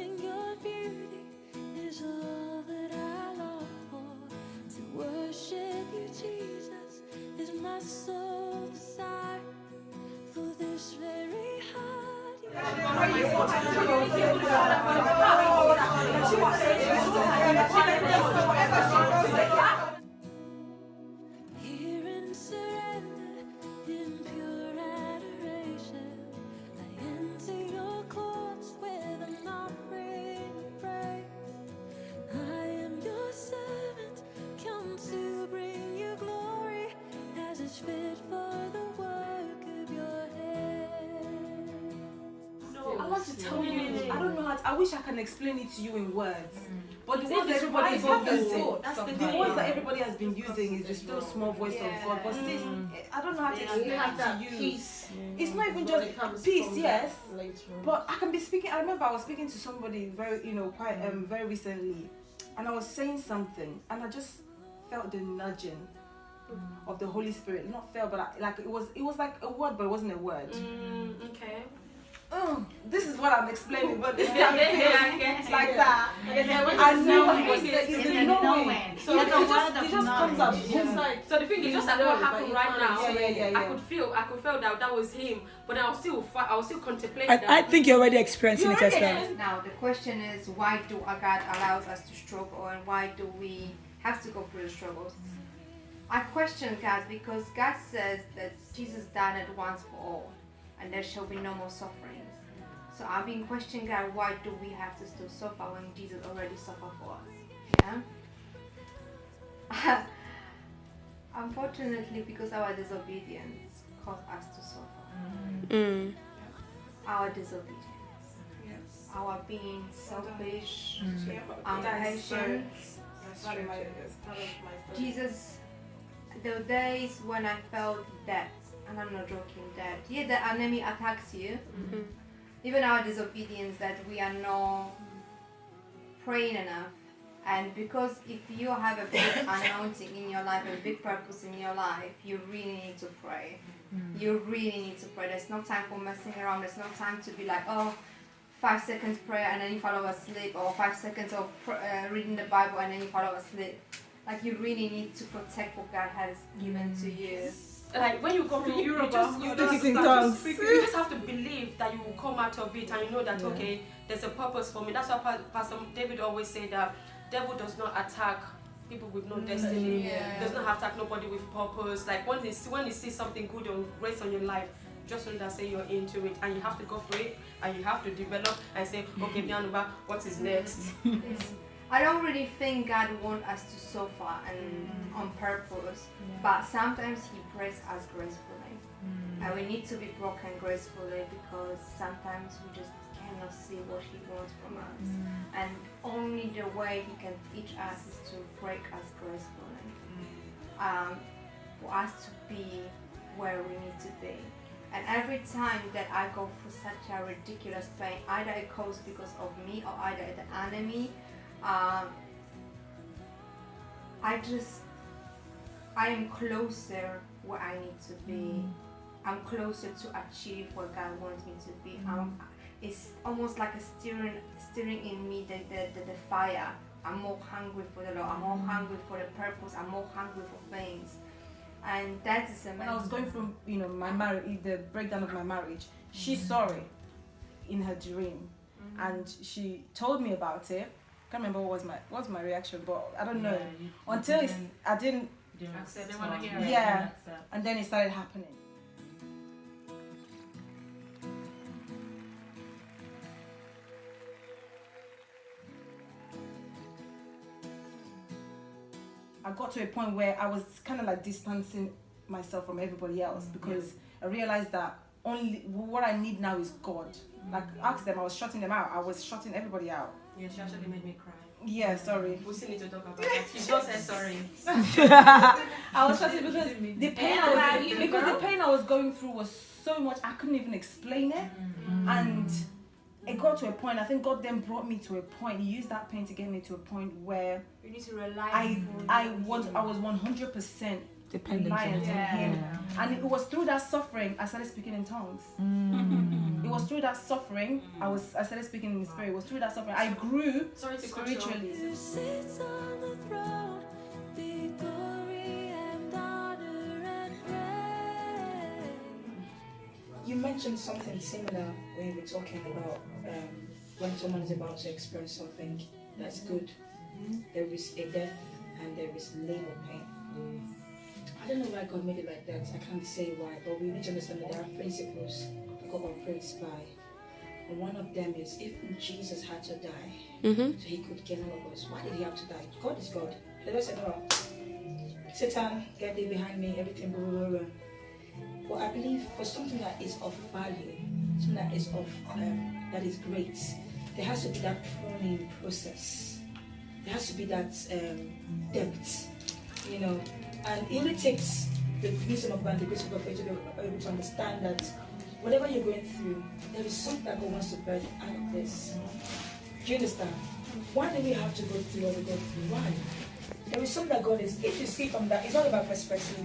think your beauty is all that I long for. To worship you, Jesus, is my soul desire. For this very heart, here in surrender, in pure adoration, I enter your courts with an offering of praise. I am your servant, come to bring you glory, as is fit for the work of your hands. I want to tell you, I don't know how to, I wish I can explain it to you in words. But the words everybody is using, the words that everybody has been using is the still small voice of God. But sis, I don't know how to explain it to you. Peace. It's not even just peace, yes. But I can be speaking. I remember I was speaking to somebody very, very recently, and I was saying something, and I just felt the nudging of the Holy Spirit. Not felt, but it was like a word, but it wasn't a word. Okay. This is what I'm explaining, but this time it feels like that. I know what he was saying. It's the knowing. So it just comes up. So the thing is, just like what happened right now, Yeah. I could feel that was him, but I was still contemplating that. I think you're already experiencing it as well. Now the question is, why do God allows us to struggle, and why do we have to go through the struggles? I question God because God says that Jesus died it once for all, and there shall be no more sufferings. So I've been questioning God, why do we have to still suffer when Jesus already suffered for us? Yeah. Unfortunately, because our disobedience caused us to suffer. Our disobedience, our being selfish, impatient. Jesus, the days when I felt that, and I'm not joking, that the enemy attacks you, even our disobedience, that we are not praying enough. And because if you have a big anointing in your life, a big purpose in your life, you really need to pray. You really need to pray. There's no time for messing around. There's no time to be like, 5 seconds prayer and then you fall asleep, or 5 seconds of reading the Bible and then you fall asleep. Like, you really need to protect what God has given to you. Like when you go through, you just have to believe that you will come out of it, and you know that okay, there's a purpose for me. That's why Pastor David always said that devil does not attack people with no destiny. Does not attack nobody with purpose. Like when he sees something good or grace on your life, just know that say you're into it, and you have to go for it, and you have to develop and say, okay, Bianuba, what is next? I don't really think God wants us to suffer and on purpose, but sometimes He breaks us gracefully, and we need to be broken gracefully because sometimes we just cannot see what He wants from us, and only the way He can teach us is to break us gracefully, for us to be where we need to be. And every time that I go through such a ridiculous pain, either it goes because of me or either the enemy, I am closer where I need to be. I'm closer to achieve what God wants me to be. It's almost like a stirring in me the fire. I'm more hungry for the Lord. I'm more hungry for the purpose. I'm more hungry for things. And that is amazing. When I was going through, my marriage, the breakdown of my marriage, she saw it in her dream, and she told me about it. I can't remember what was my reaction, but I don't know until I didn't Accept. They want to hear it. And then it started happening. I got to a point where I was kind of like distancing myself from everybody else because I realized that only what I need now is God. Like, ask them, I was shutting them out. I was shutting everybody out. Yeah, she actually made me cry. Yeah, sorry. We still need to talk about that. She just said sorry. I was shutting because the pain I was going through was so much I couldn't even explain it, and it got to a point. I think God then brought me to a point. He used that pain to get me to a point where you need to rely. I was 100% dependent reliant on on Him, and it was through that suffering I started speaking in tongues. It was through that suffering. I started speaking in the spirit. It was through that suffering I grew spiritually. Who sits on the throne, be glory and honor and praise. You mentioned something similar when you were talking about when someone is about to experience something that's good. There is a death and there is labor pain. I don't know why God made it like that. I can't say why, but we need to understand that there are principles that God operates by. And one of them is if Jesus had to die, so he could gain all of us, why did he have to die? God is God. The Lord said, "Oh, Satan, get thee behind me, everything, blah, blah, blah." But I believe for something that is of value, something that is of that is great, there has to be that pruning process. There has to be that depth, and it only takes the wisdom of God and the grace of God for you to be able to understand that whatever you're going through, there is something that God wants to birth out of this. Do you understand? Why do we have to go through what we go through? Why? There is something that God is, if you see from that, it's all about perspective.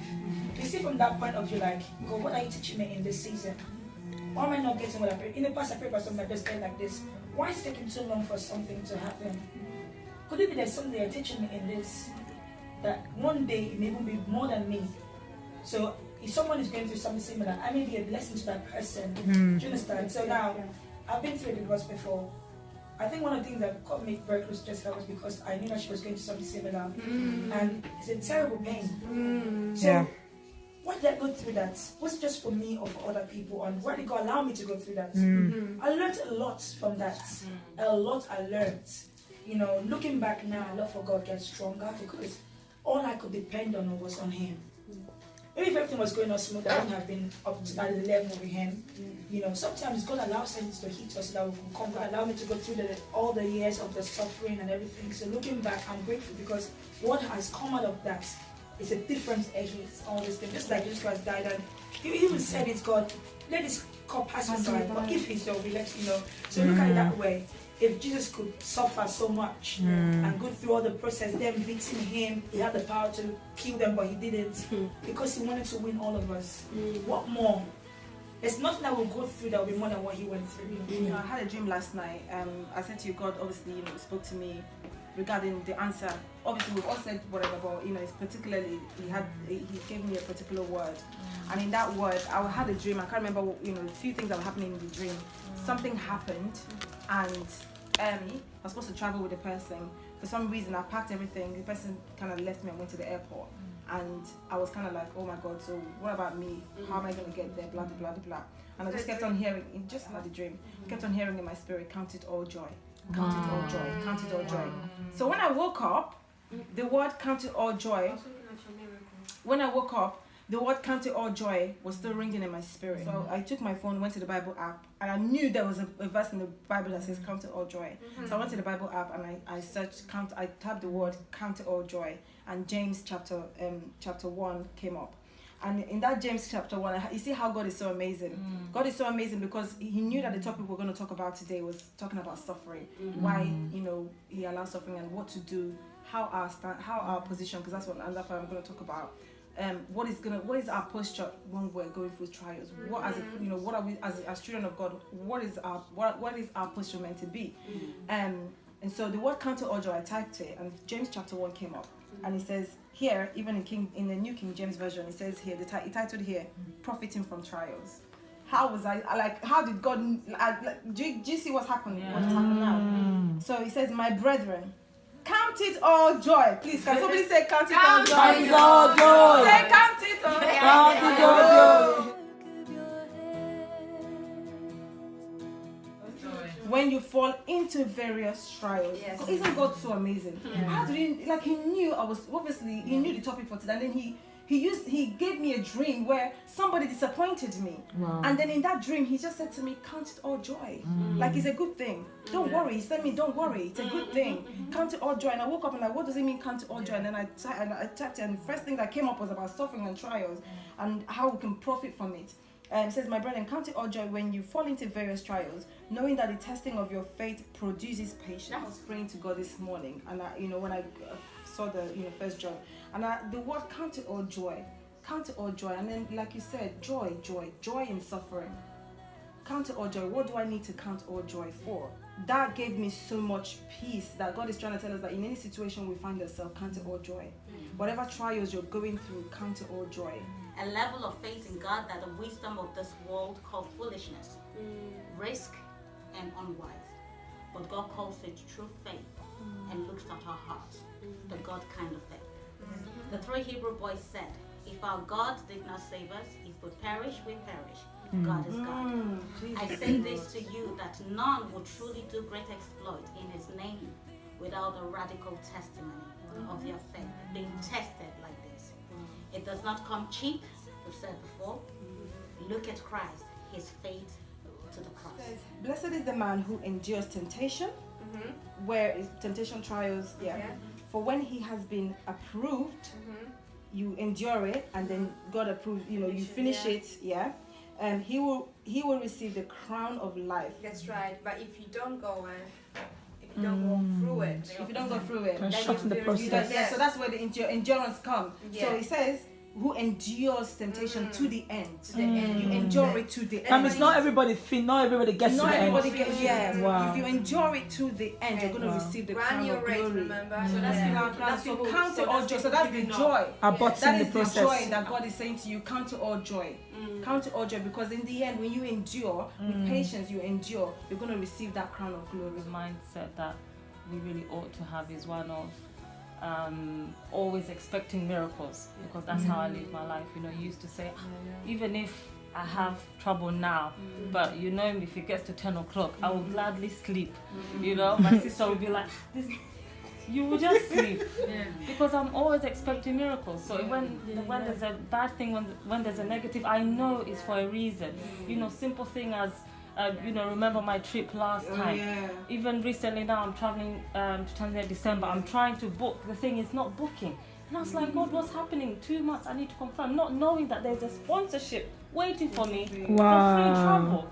If you see from that point of view, like, God, what are you teaching me in this season? Why am I not getting what I pray? In the past, I prayed for something that just came like this. Why is it taking so long for something to happen? Could it be there's something you're teaching me in this? That one day it may even be more than me. So if someone is going through something similar, I may be a blessing to that person. Do you understand? So now, I've been through a divorce before. I think one of the things that got me very close to Jessica was because I knew that she was going through something similar. And it's a terrible pain. So why did I go through that? Was it just for me or for other people? And why did God allow me to go through that? I learned a lot from that. A lot I learned. Looking back now, my love for God gets stronger because all I could depend on was on Him. Maybe if everything was going on smooth, I wouldn't have been up to that level with Him. Sometimes God allows things to hit us so that we can come. God allowed me to go through all the years of the suffering and everything. So looking back, I'm grateful because what has come out of that is a different edge with all this thing. Just like Jesus Christ died, and He even said, "It's God, let this cup pass me by, but if it's your will, let you know." So look at it that way. If Jesus could suffer so much and go through all the process, them beating Him, He had the power to kill them, but He didn't because He wanted to win all of us. What more? There's nothing that will go through that will be more than what He went through. I had a dream last night. I said to you, God obviously, spoke to me regarding the answer. Obviously, we've all said whatever, but it's particularly He gave me a particular word, and in that word, I had a dream. I can't remember, a few things that were happening in the dream. Something happened, and I was supposed to travel with the person. For some reason, I packed everything. The person kind of left me and went to the airport, and I was kind of like, oh my God, so what about me? How am I going to get there? Blah blah blah blah. And I just kept on hearing, just like the dream, kept on hearing in my spirit, count it all joy. Count it all joy, count it all joy. So when I woke up, the word count it all joy, when I woke up, the word count it all joy was still ringing in my spirit. So I took my phone, went to the Bible app, and I knew there was a verse in the Bible that says count it all joy. So I went to the Bible app and I searched, I tapped the word count it all joy, and James chapter 1 came up. And in that James chapter 1, you see how God is so amazing. God is so amazing because He knew that the topic we're going to talk about today was talking about suffering. Why, He allows suffering and what to do, how our position, because that's what I'm going to talk about. What is our posture when we're going through trials? What what are we as children of God? What is our posture meant to be? And so the word count it all joy, I typed it, and James chapter 1 came up, and it says here, even in the New King James Version, it says here, it titled here, profiting from trials. How was how did God, do you see what's happening? What has happened now? So it says, my brethren, count it all joy. Please, can somebody say count it all joy? Count it all joy. Say count it all joy. Count it all joy. When you fall into various trials. Yes. Isn't God so amazing? How did He knew He knew the topic for today, and then He gave me a dream where somebody disappointed me. Wow. And then in that dream, He just said to me, count it all joy. Like it's a good thing. Don't worry. He said to me, don't worry. It's a good thing. Count it all joy. And I woke up and what does it mean, count it all joy? And then I typed it, and the first thing that came up was about suffering and trials and how we can profit from it. It says, my brethren, count it all joy when you fall into various trials, knowing that the testing of your faith produces patience. I was praying to God this morning, and when I saw the 1 John, and the word count it all joy, and then like you said, joy in suffering. count it all joy. What do I need to count all joy for? That gave me so much peace that God is trying to tell us that in any situation we find ourselves, count it all joy. Whatever trials you're going through, count it all joy. A level of faith in God that the wisdom of this world calls foolishness, risk, and unwise. But God calls it true faith and looks at our hearts, the God kind of faith. The 3 Hebrew boys said, if our God did not save us, if we perish, we perish. God is God. I say this to you, that none will truly do great exploit in his name without a radical testimony of your faith being tested like this. It does not come cheap, we've said before. Look at Christ, his faith to the cross. Blessed is the man who endures temptation, where is temptation, trials, for when he has been approved, you endure it, and then God approves, you finish it, he will receive the crown of life. That's right. But if you don't go through it, then shorten the process. So that's where the endurance comes. So it says, who endures temptation to the end. You endure it to the end. That means not everybody gets to the end. Wow. If you endure it to the end, you're going to receive the crown of glory. Remember? So That's you count it all joy. So that's the joy. But That in is the the process. joy that God is saying to you. Count it all joy. Count it all joy, because in the end, when you endure with patience, you endure. You're going to receive that crown of glory. The mindset that we really ought to have is one of always expecting miracles, because that's how I live my life. You used to say, even if I have trouble now, but if it gets to 10 o'clock, I will gladly sleep. My sister will be like, you will just sleep, because I'm always expecting miracles. So when there's a bad thing, when there's a negative, I know it's for a reason. Simple thing as remember my trip last time. Even recently now, I'm traveling to Tanzania December. I'm trying to book. The thing is not booking. And I was like, God, what's happening? 2 months, I need to confirm. Not knowing that there's a sponsorship waiting for me for free travel.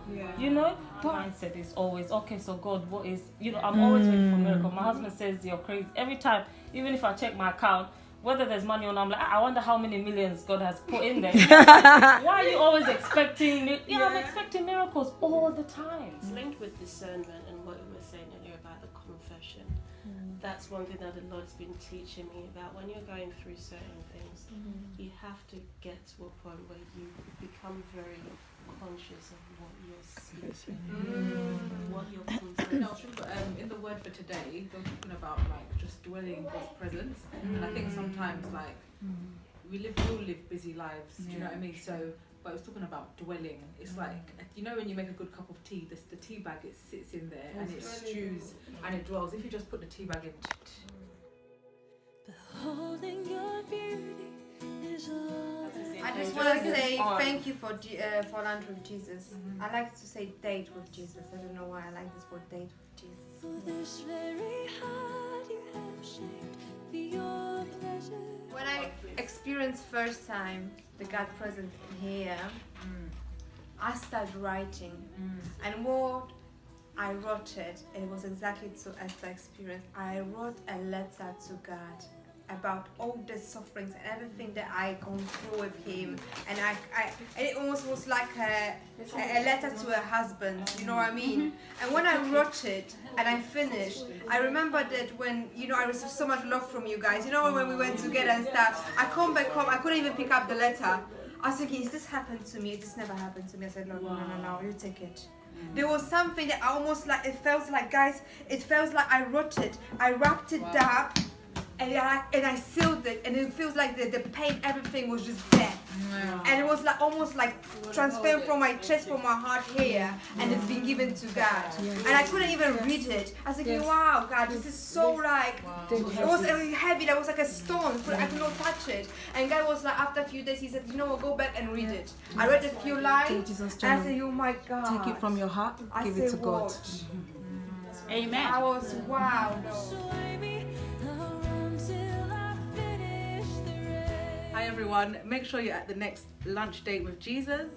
Mindset is always, okay, so God, what is, I'm always waiting for a miracle. My husband says, you're crazy. Every time, even if I check my account, whether there's money or not, I'm like, I wonder how many millions God has put in there. Why are you always expecting? I'm expecting miracles all the time. It's linked with discernment and what we were saying earlier about the confession. That's one thing that the Lord's been teaching me about. When you're going through certain things, you have to get to a point where you become very conscious of what you're speaking, what you're confessing. In the word for today, they're talking about just dwelling in God's presence, and I think sometimes we all live busy lives. Do you know what I mean? So, but I was talking about dwelling. It's like when you make a good cup of tea, the tea bag, it sits in there and it stews and it dwells. If you just put the tea bag in. Beholding your beauty is all that I just want to say thank you for Lunch with Jesus. I like to say date with Jesus. I don't know why I like this word, date with Jesus. for this very heart you have shaped for your pleasure. When I experienced first time the God present here, I started writing, and what I wrote it was exactly as the experience. I wrote a letter to God about all the sufferings and everything that I gone through with him, and it almost was like a letter to a husband, you know what I mean? And when I wrote it and I finished, I remember that when I received so much love from you guys, when we went together and stuff, I come back home, I couldn't even pick up the letter. I was thinking, is this happened to me? This never happened to me. I said, no, you take it. There was something that I almost like, it felt like, guys, it felt like I wrote it, I wrapped it up, and I sealed it, and it feels like the pain, everything was just there. And it was like almost like transferred from my chest, from my heart here, and it's been given to God. And I couldn't even read it. I was thinking, wow, God, this is so like, it was heavy, that was like a stone, I could not touch it. And God was like, after a few days, he said, go back and read it. I read a few lines, and I said, oh my God. Take it from your heart, give it to God. Amen. I was, wow. Hi everyone, make sure you're at the next lunch date with Jesus.